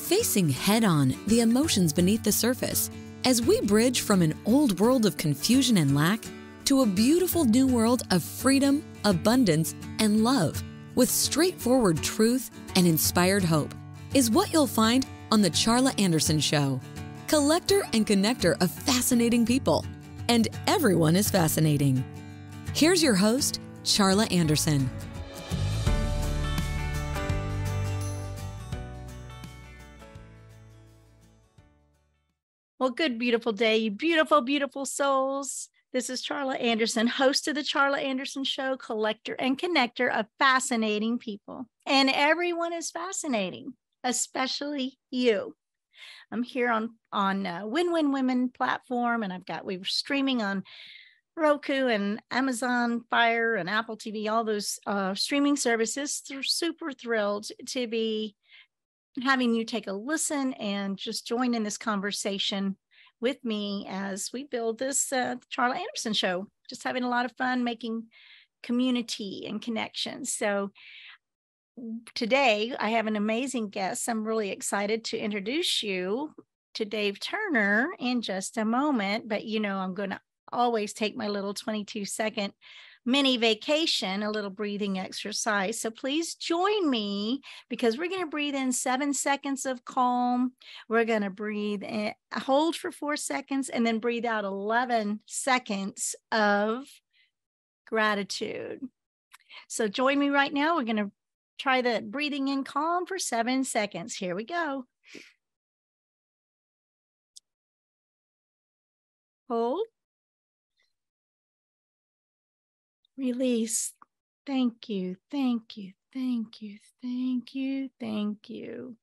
facing head-on the emotions beneath the surface as we bridge from an old world of confusion and lack to a beautiful new world of freedom, abundance, and love with straightforward truth and inspired hope is what you'll find on The Charla Anderson Show. Collector and connector of fascinating people. And everyone is fascinating. Here's your host, Charla Anderson. Well, good, beautiful day, you beautiful, beautiful souls. This is Charla Anderson, host of the Charla Anderson Show, collector and connector of fascinating people. And everyone is fascinating, especially you. I'm here on Win-Win Women platform, and we're streaming on Roku and Amazon Fire and Apple TV, all those streaming services. Super thrilled to be having you take a listen and just join in this conversation with me as we build this Charla Anderson Show. Just having a lot of fun making community and connections. So today I have an amazing guest. I'm really excited to introduce you to Dave Turner in just a moment, but I'm going to always take my little 22-second mini vacation, a little breathing exercise. So please join me because we're going to breathe in 7 seconds of calm. We're going to breathe in, hold for 4 seconds, and then breathe out 11 seconds of gratitude. So join me right now. We're going to try the breathing in calm for 7 seconds. Here we go. Hold. Release. Thank you, thank you, thank you, thank you, thank you.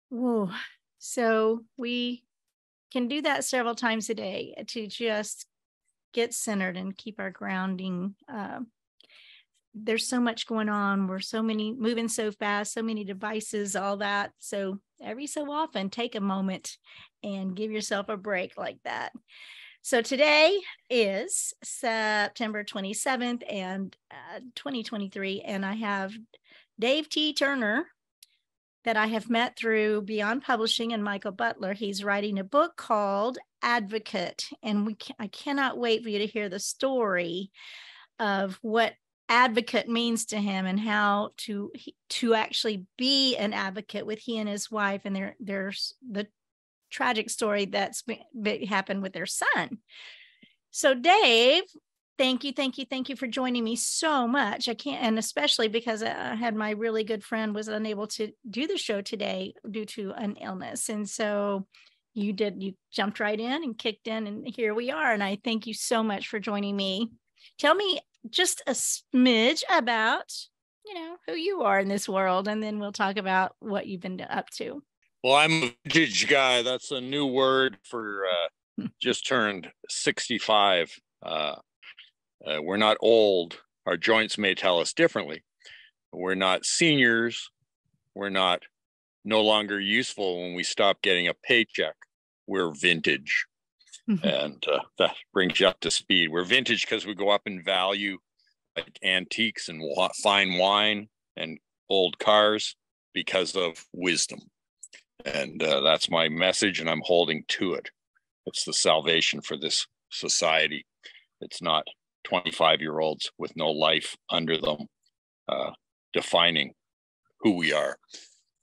Whoa. So we can do that several times a day to just get centered and keep our grounding. There's so much going on. We're moving so fast, so many devices, all that. So every so often, take a moment and give yourself a break like that. So today is September 27th and 2023, and I have Dave T. Turner that I have met through Beyond Publishing and Michael Butler. He's writing a book called Advocate, and I cannot wait for you to hear the story of what advocate means to him and how to actually be an advocate with he and his wife, and there's the tragic story that's happened with their son. So Dave, thank you for joining me so much. And especially because I had my really good friend was unable to do the show today due to an illness. And so you jumped right in and kicked in, and here we are. And I thank you so much for joining me. Tell me just a smidge about, who you are in this world, and then we'll talk about what you've been up to. Well, I'm a vintage guy. That's a new word for just turned 65. We're not old. Our joints may tell us differently. We're not seniors. We're no longer useful when we stop getting a paycheck. We're vintage. And that brings you up to speed. We're vintage because we go up in value, like antiques and fine wine and old cars, because of wisdom. And that's my message, and I'm holding to it. It's the salvation for this society. It's not 25-year-olds with no life under them defining who we are.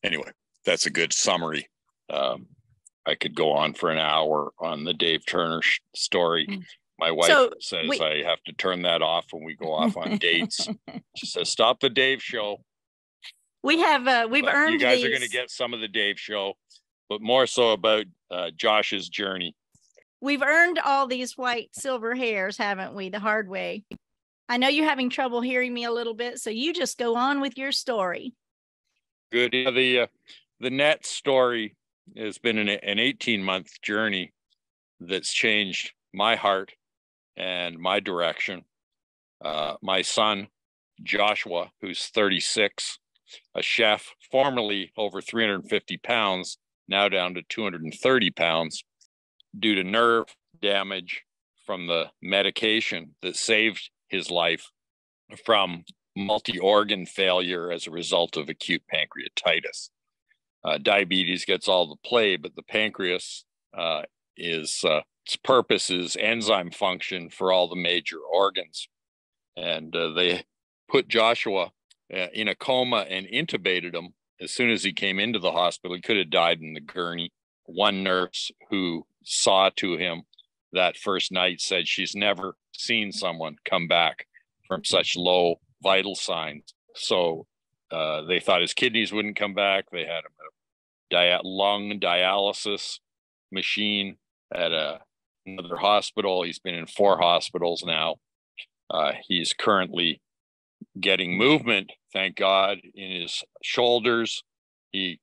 Anyway, that's a good summary. I could go on for an hour on the Dave Turner story. My wife says I have to turn that off when we go off on dates. She says, stop the Dave show. We've earned you guys are going to get some of the Dave show, but more so about Josh's journey. We've earned all these white silver hairs, haven't we? The hard way. I know you're having trouble hearing me a little bit, so you just go on with your story. Good. Yeah, the net story has been an 18-month journey that's changed my heart and my direction. My son, Joshua, who's 36, a chef, formerly over 350 pounds, now down to 230 pounds, due to nerve damage from the medication that saved his life from multi-organ failure as a result of acute pancreatitis. Diabetes gets all the play, but the pancreas its purpose is enzyme function for all the major organs. And they put Joshua in a coma and intubated him. As soon as he came into the hospital, he could have died in the gurney. One nurse who saw to him that first night said she's never seen someone come back from such low vital signs. So they thought his kidneys wouldn't come back. They had him a lung dialysis machine at another hospital. He's been in 4 hospitals now. He's currently getting movement, thank God, in his shoulders. He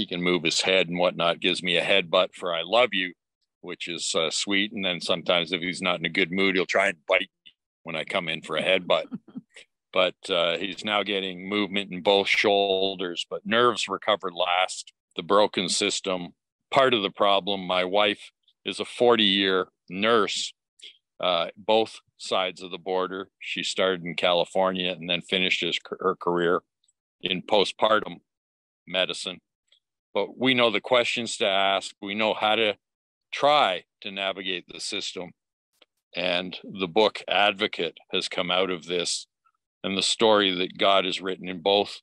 can move his head and whatnot. Gives me a headbutt for "I love you," which is sweet. And then sometimes if he's not in a good mood, he'll try and bite me when I come in for a headbutt. But he's now getting movement in both shoulders, but nerves recovered last. The broken system, part of the problem. My wife is a 40-year nurse, both sides of the border. She started in California and then finished her career in postpartum medicine. But we know the questions to ask. We know how to try to navigate the system. And the book Advocate has come out of this, and the story that God has written in both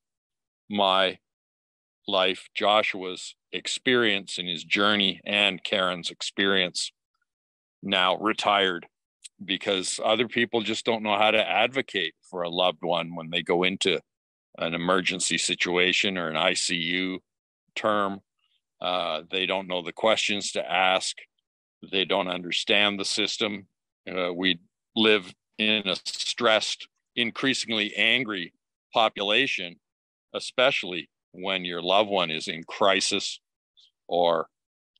my life, Joshua's experience in his journey, and Karen's experience, now retired, because other people just don't know how to advocate for a loved one when they go into an emergency situation or an ICU term. They don't know the questions to ask. They don't understand the system. We live in a stressed, increasingly angry population, especially when your loved one is in crisis or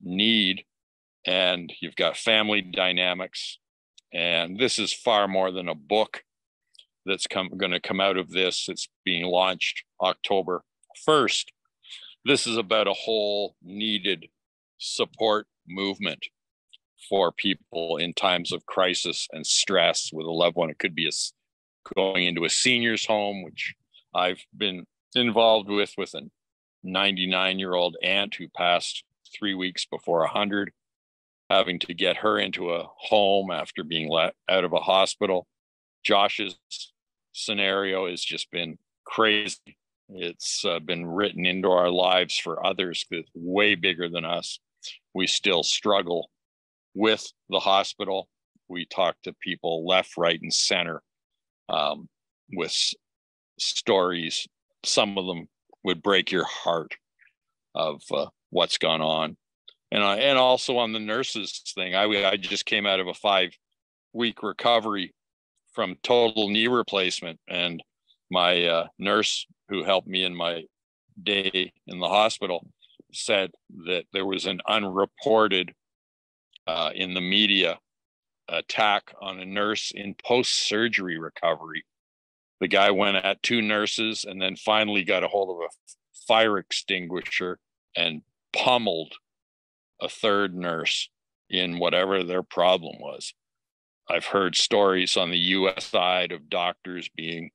need, and you've got family dynamics. And this is far more than a book that's going to come out of this. It's being launched October 1st. This is about a whole needed support movement for people in times of crisis and stress with a loved one. It could be going into a senior's home, which I've been involved with a 99-year-old aunt who passed 3 weeks before 100, having to get her into a home after being let out of a hospital. Josh's scenario has just been crazy. It's been written into our lives for others that's way bigger than us. We still struggle with the hospital. We talk to people left, right, and center with stories. Some of them would break your heart of what's gone on. And also on the nurses thing, I just came out of a 5-week recovery from total knee replacement. And my nurse who helped me in my day in the hospital said that there was an unreported in the media attack on a nurse in post-surgery recovery. The guy went at 2 nurses and then finally got a hold of a fire extinguisher and pummeled a 3rd nurse in whatever their problem was. I've heard stories on the US side of doctors being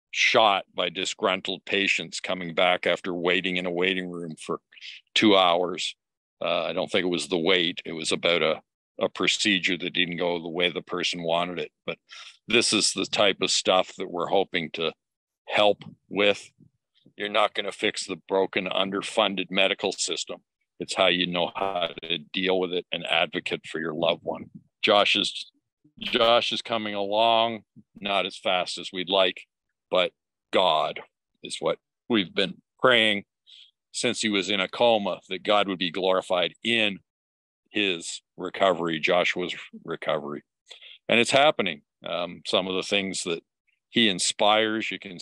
shot by disgruntled patients coming back after waiting in a waiting room for 2 hours. I don't think it was the wait. It was about a procedure that didn't go the way the person wanted it. But this is the type of stuff that we're hoping to help with. You're not going to fix the broken, underfunded medical system. It's how you know how to deal with it and advocate for your loved one. Josh is coming along, not as fast as we'd like, but God is what we've been praying since he was in a coma, that God would be glorified in his recovery, Joshua's recovery. And it's happening. Some of the things that he inspires, you can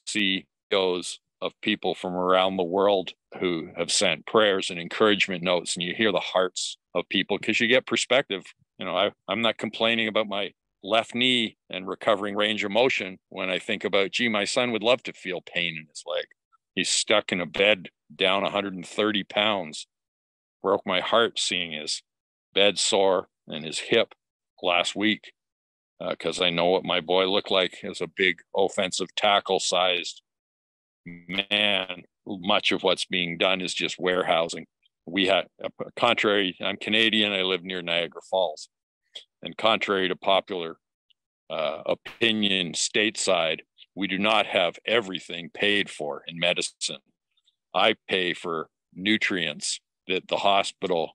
see those of people from around the world who have sent prayers and encouragement notes, and you hear the hearts of people because you get perspective. You know, I'm not complaining about my left knee and recovering range of motion when I think about, gee, my son would love to feel pain in his leg. He's stuck in a bed down 130 pounds. Broke my heart seeing his bed sore and his hip last week because I know what my boy looked like as a big offensive tackle sized man, much of what's being done is just warehousing. We have, contrary, I'm Canadian, I live near Niagara Falls. And contrary to popular opinion stateside, we do not have everything paid for in medicine. I pay for nutrients that the hospital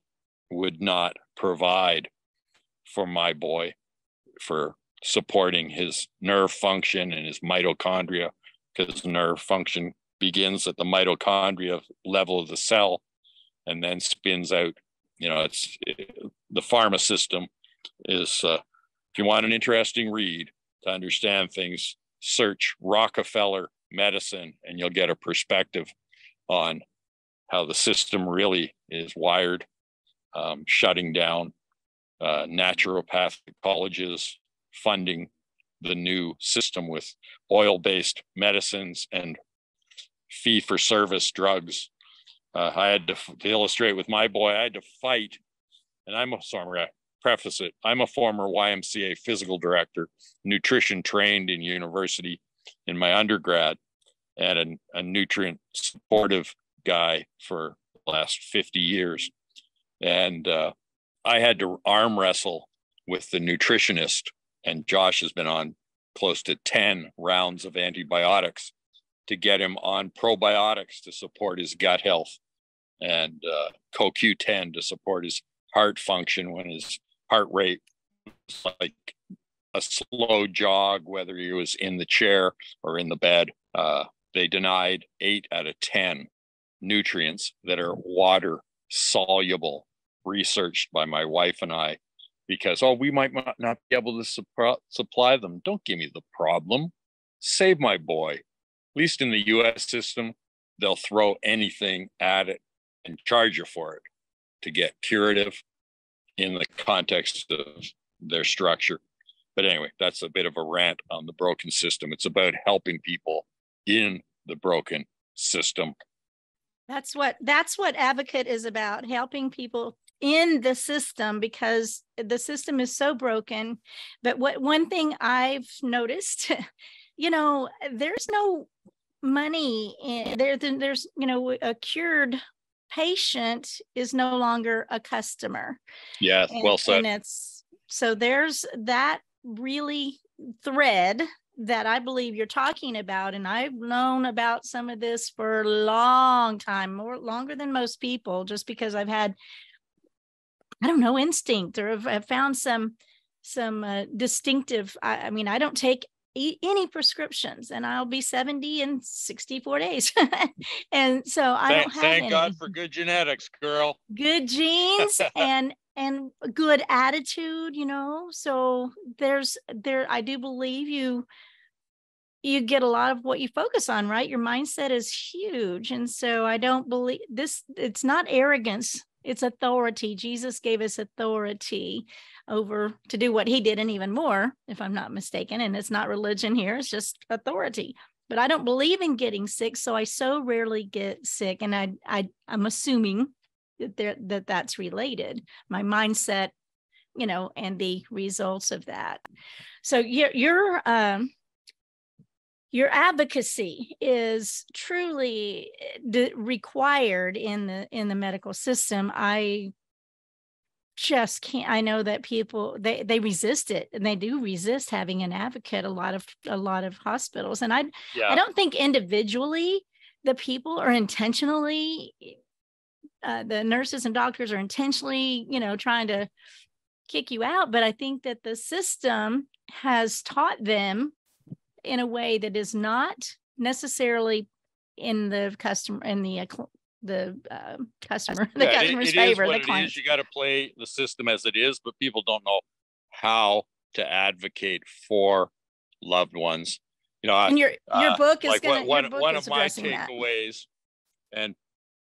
would not provide for my boy, for supporting his nerve function and his mitochondria, because nerve function begins at the mitochondria level of the cell and then spins out. The pharma system is, if you want an interesting read to understand things, search Rockefeller medicine and you'll get a perspective on how the system really is wired, shutting down naturopathic colleges, funding the new system with oil-based medicines and fee-for-service drugs. I had to illustrate with my boy, I had to fight, and I'm going to preface it, I'm a former YMCA physical director, nutrition trained in university in my undergrad, and a nutrient supportive guy for the last 50 years. And I had to arm wrestle with the nutritionist, and Josh has been on close to 10 rounds of antibiotics to get him on probiotics to support his gut health, and CoQ10 to support his heart function when his heart rate was like a slow jog, whether he was in the chair or in the bed. They denied 8 out of 10 nutrients that are water soluble, researched by my wife and I, because, we might not be able to supply them. Don't give me the problem. Save my boy. At least in the US system, they'll throw anything at it and charge you for it to get curative in the context of their structure. But anyway, that's a bit of a rant on the broken system. It's about helping people in the broken system. That's what Advocate is about, helping people in the system, because the system is so broken. But one thing I've noticed, there's no money in there. There's, a cured patient is no longer a customer. Yes, well said. And so there's that really thread that I believe you're talking about. And I've known about some of this for a long time, longer than most people, just because I've had, instinct, or I've found some distinctive. I mean, I don't take any prescriptions, and I'll be 70 in 64 days. And so I don't have thank any. God for good genetics, girl. Good genes and good attitude, So I do believe you get a lot of what you focus on, right? Your mindset is huge. And so I don't believe this, it's not arrogance, it's authority. Jesus gave us authority over to do what he did, and even more, if I'm not mistaken. And it's not religion here, it's just authority. But I don't believe in getting sick, so I so rarely get sick. And I'm assuming that that's related, my mindset, and the results of that. So your advocacy is truly required in the medical system. I just can't. I know that people they resist it, and they do resist having an advocate. A lot of hospitals, and I don't think individually the people are intentionally. The nurses and doctors are intentionally, trying to kick you out. But I think that the system has taught them in a way that is not necessarily in the customer, in the customer's favor. The client. You got to play the system as it is, but people don't know how to advocate for loved ones. And your book is like one of my takeaways, and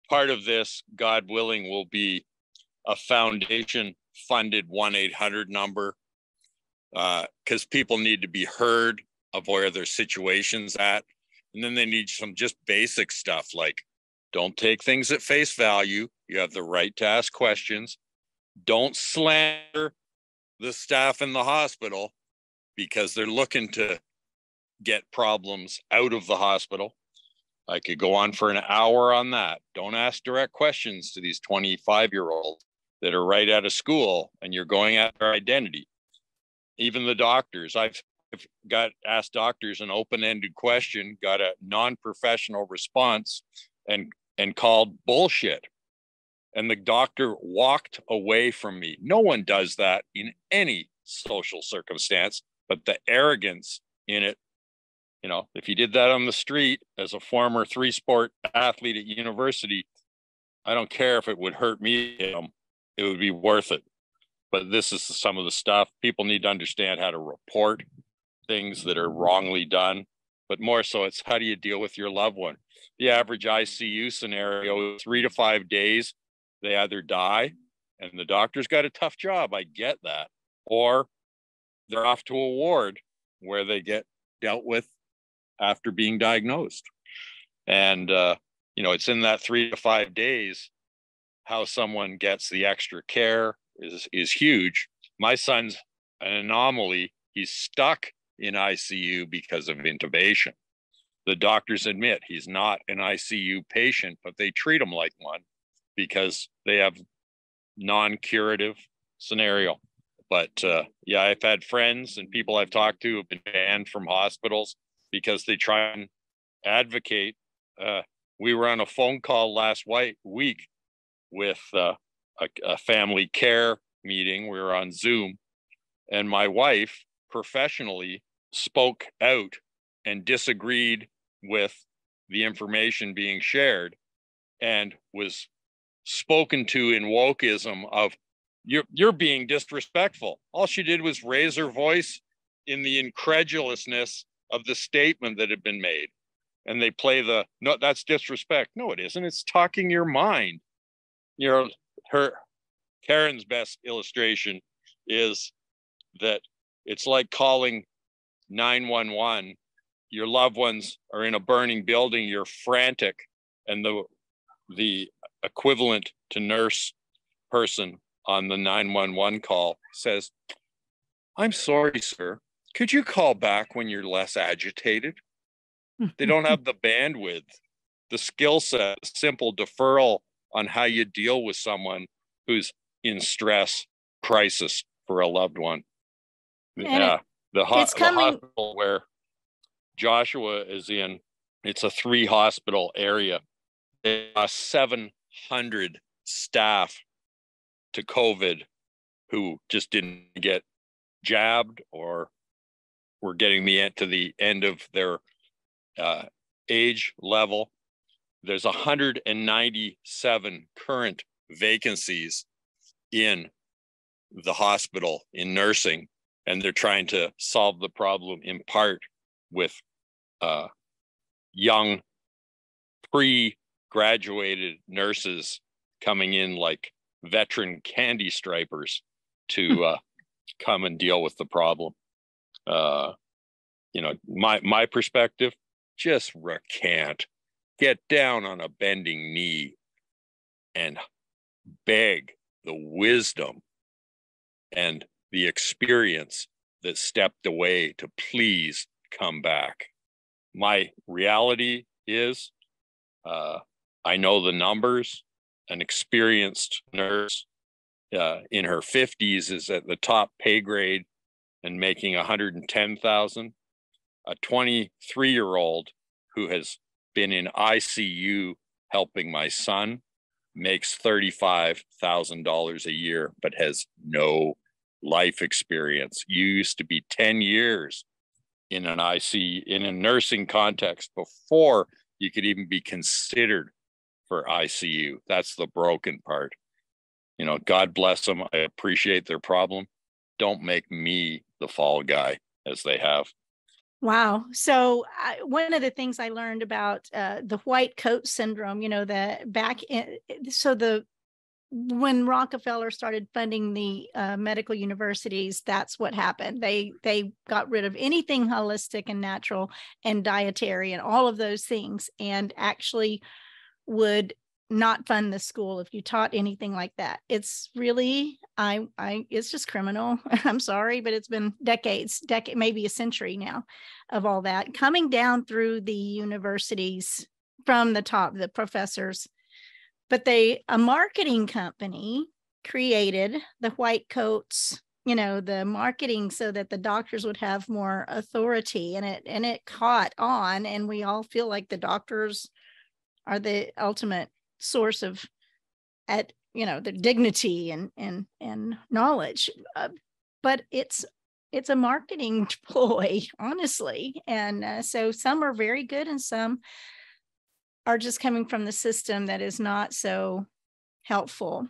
part of this, God willing, will be a foundation funded 1-800 number, because people need to be heard of where their situation's at. And then they need some just basic stuff like, don't take things at face value. You have the right to ask questions. Don't slander the staff in the hospital because they're looking to get problems out of the hospital. I could go on for an hour on that. Don't ask direct questions to these 25-year-olds that are right out of school and you're going at their identity. Even the doctors, I've got asked doctors an open-ended question, got a non-professional response and called bullshit. And the doctor walked away from me. No one does that in any social circumstance, but the arrogance in it, you know, if you did that on the street as a former 3-sport athlete at university, I don't care if it would hurt me, it would be worth it. But this is some of the stuff people need to understand, how to report things that are wrongly done. But more so, it's how do you deal with your loved one? The average ICU scenario is 3 to 5 days. They either die, and the doctor's got a tough job, I get that, or they're off to a ward where they get dealt with after being diagnosed. And, you know, it's in that 3 to 5 days, how someone gets the extra care is huge. My son's an anomaly. He's stuck in ICU because of intubation. The doctors admit he's not an ICU patient, but they treat him like one because they have non-curative scenario. But yeah, I've had friends and people I've talked to have been banned from hospitals because they try and advocate. We were on a phone call last week with a family care meeting. We were on Zoom, and my wife professionally spoke out and disagreed with the information being shared and was spoken to in wokeism of you're being disrespectful. All she did was raise her voice in the incredulousness of the statement that had been made. And they play the, no, that's disrespect. No, it isn't. It's talking your mind. You know, Karen's best illustration is that it's like calling 911. Your loved ones are in a burning building. You're frantic. And the equivalent to nurse person on the 911 call says, "I'm sorry, sir. Could you call back when you're less agitated?" They don't have the bandwidth, the skill set, simple deferral on how you deal with someone who's in stress, crisis for a loved one. Yeah, the hospital where Joshua is in, it's a 3-hospital area. They lost 700 staff to COVID who just didn't get jabbed or were getting to the end of their age level. There's 197 current vacancies in the hospital in nursing, and they're trying to solve the problem in part with young pre-graduated nurses coming in like veteran candy stripers to come and deal with the problem. You know, my perspective, just recant, get down on a bending knee and beg the wisdom and the experience that stepped away to please come back. My reality is, I know the numbers. An experienced nurse in her 50s is at the top pay grade and making $110,000. A 23-year-old who has been in ICU helping my son makes $35,000 a year, but has no life experience. You used to be 10 years in an ICU, in a nursing context, before you could even be considered for ICU. That's the broken part. You know, God bless them. I appreciate their problem. Don't make me the fall guy, as they have. Wow. So one of the things I learned about the white coat syndrome, you know, when Rockefeller started funding the medical universities, that's what happened. They got rid of anything holistic and natural and dietary and all of those things, and actually would not fund the school if you taught anything like that. It's really, it's just criminal. I'm sorry, but it's been decades, maybe a century now of all that coming down through the universities from the top, the professors. But a marketing company created the white coats, the marketing so that the doctors would have more authority, and it caught on, and we all feel like the doctors are the ultimate source of the dignity and knowledge. But it's a marketing ploy, honestly. And so some are very good and some are just coming from the system that is not so helpful.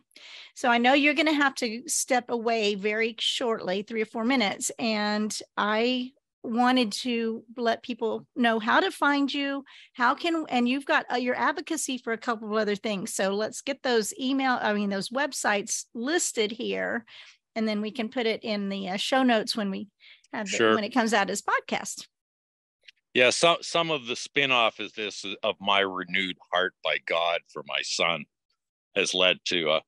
So I know you're going to have to step away very shortly, 3 or 4 minutes. And I wanted to let people know how to find you, and you've got your advocacy for a couple of other things. So let's get those those websites listed here, and then we can put it in the show notes when we have when it comes out as podcast. Yeah, some of the spin-off is this of my renewed heart by God for my son has led to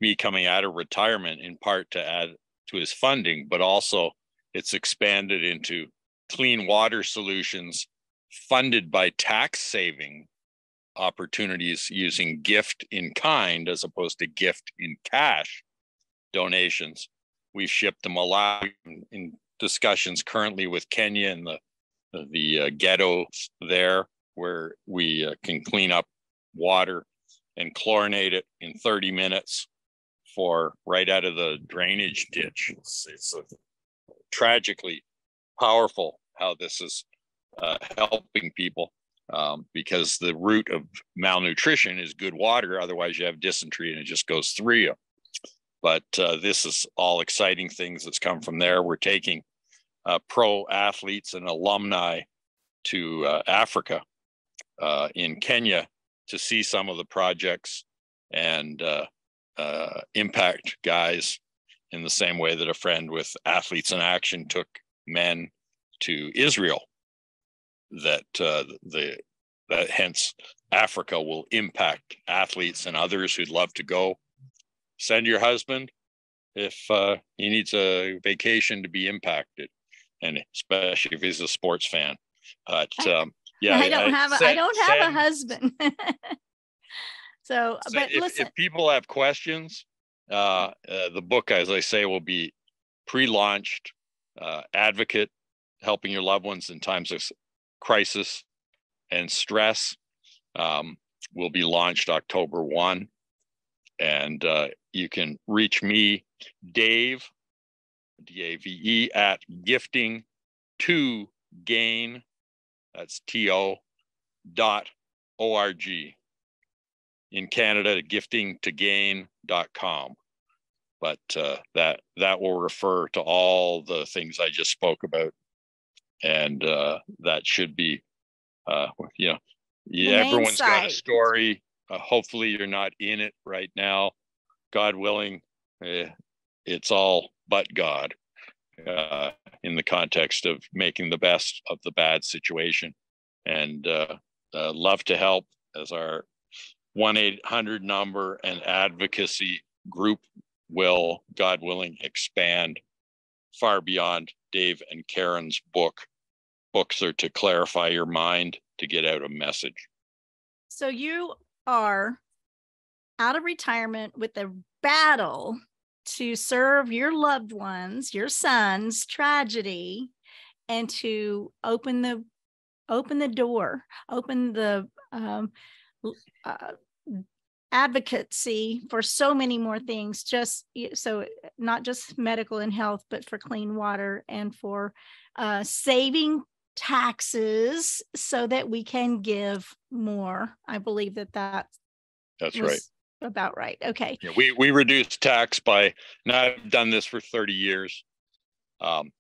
me coming out of retirement, in part to add to his funding, but also it's expanded into clean water solutions funded by tax saving opportunities using gift in kind as opposed to gift in cash donations. We've shipped them all out in discussions currently with Kenya and the ghettos there, where we can clean up water and chlorinate it in 30 minutes for right out of the drainage ditch. It's tragically powerful how this is helping people, because the root of malnutrition is good water. Otherwise you have dysentery and it just goes through you. But this is all exciting things that's come from there. We're taking pro athletes and alumni to Africa, in Kenya, to see some of the projects and impact guys in the same way that a friend with Athletes in Action took men to Israel. That hence Africa will impact athletes and others who'd love to go. Send your husband if he needs a vacation to be impacted, and especially if he's a sports fan. But yeah, I don't have a husband. So but listen, if people have questions, the book, as I say, will be pre-launched. Advocate, helping your loved ones in times of crisis and stress, will be launched October 1. And you can reach me, Dave, D-A-V-E, at gifting to gain, that's T-O.org. In Canada, giftingtogain.com. But that will refer to all the things I just spoke about. And that should be, everyone's got a story. Hopefully you're not in it right now. God willing, it's all but God, in the context of making the best of the bad situation. And love to help, as our 1-800 number and advocacy group will, God willing, expand far beyond Dave and Karen's book. Books are to clarify your mind, to get out a message. So you are out of retirement with a battle to serve your loved ones, your son's tragedy, and to open the door, open the advocacy for so many more things, just so not just medical and health, but for clean water and for saving taxes so that we can give more. I believe that's right. About right. Okay. Yeah, we reduce tax by, and I've done this for 30 years. In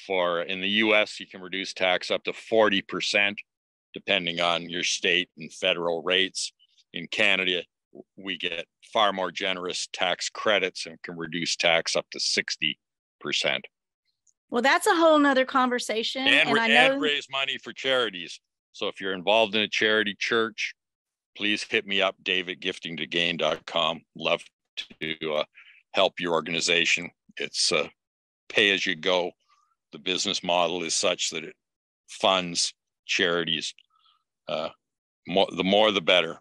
the US, you can reduce tax up to 40%, depending on your state and federal rates. In Canada, we get far more generous tax credits and can reduce tax up to 60%. Well, that's a whole nother conversation. And raise money for charities. So if you're involved in a charity church, please hit me up, Dave@giftingtogain.com. Love to help your organization. It's pay as you go. The business model is such that it funds charities The more, the better.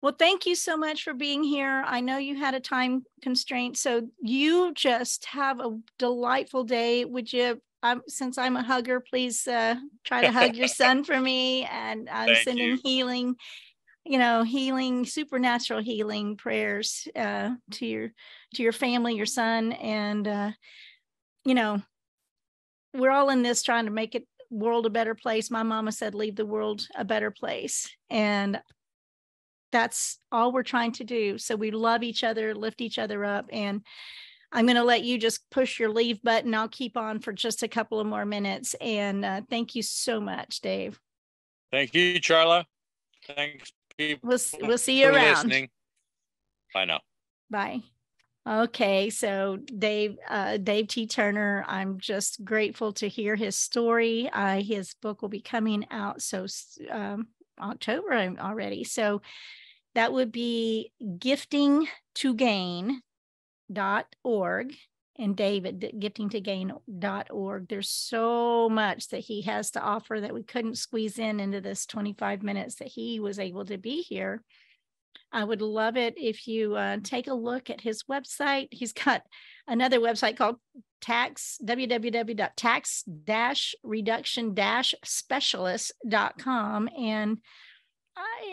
Well, thank you so much for being here. I know you had a time constraint, so you just have a delightful day. Would you, since I'm a hugger, please try to hug your son for me, and I'm sending healing, healing, supernatural healing prayers to your family, your son, and we're all in this trying to make it world a better place. My mama said, leave the world a better place. And that's all we're trying to do. So we love each other, lift each other up. And I'm going to let you just push your leave button. I'll keep on for just a couple of more minutes. And thank you so much, Dave. Thank you, Charla. Thanks, people. We'll see you around. Listening. Bye now. Bye. Okay, so Dave T. Turner, I'm just grateful to hear his story. His book will be coming out October already. So that would be giftingtogain.org, and Dave at giftingtogain.org. There's so much that he has to offer that we couldn't squeeze into this 25 minutes that he was able to be here. I would love it if you take a look at his website. He's got another website called tax-reduction-specialist.com. And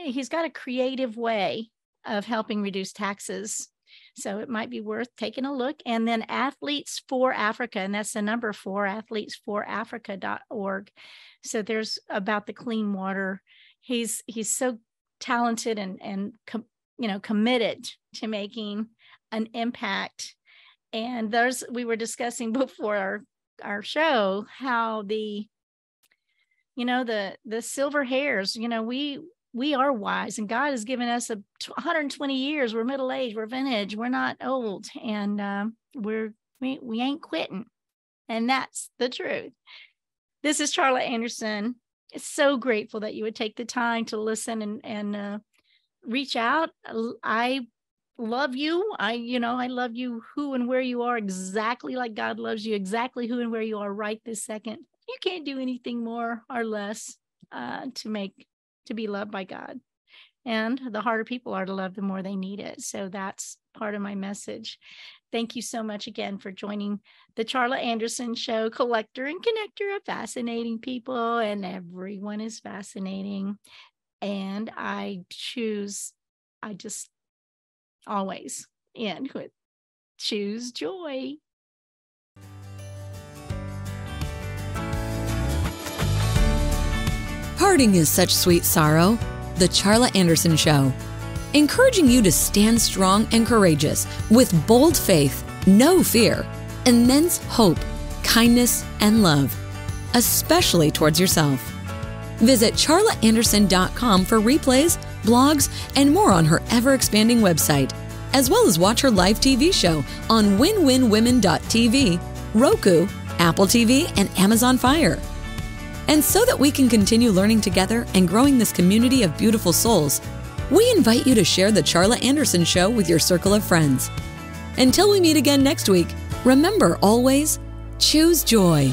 he's got a creative way of helping reduce taxes. So it might be worth taking a look. And then Athletes for Africa, and that's the number 4, athletesforafrica.org. So there's about the clean water. He's so talented and committed to making an impact. And we were discussing before our show how the silver hairs, we are wise, and God has given us 120 years. We're middle-aged, we're vintage, we're not old, and we ain't quitting. And that's the truth. This is Charla Anderson. It's so grateful that you would take the time to listen and reach out. I love you. I love you who and where you are, exactly like God loves you, exactly who and where you are right this second. You can't do anything more or less to be loved by God. And the harder people are to love, the more they need it. So that's part of my message. Thank you so much again for joining the Charla Anderson Show, collector and connector of fascinating people, and everyone is fascinating. And I just always end with choose joy. Parting is such sweet sorrow. The Charla Anderson Show, encouraging you to stand strong and courageous with bold faith, no fear, immense hope, kindness, and love, especially towards yourself. Visit charlaanderson.com for replays, blogs, and more on her ever-expanding website, as well as watch her live TV show on winwinwomen.tv, Roku, Apple TV, and Amazon Fire. And so that we can continue learning together and growing this community of beautiful souls, we invite you to share the Charla Anderson Show with your circle of friends. Until we meet again next week, remember always, choose joy.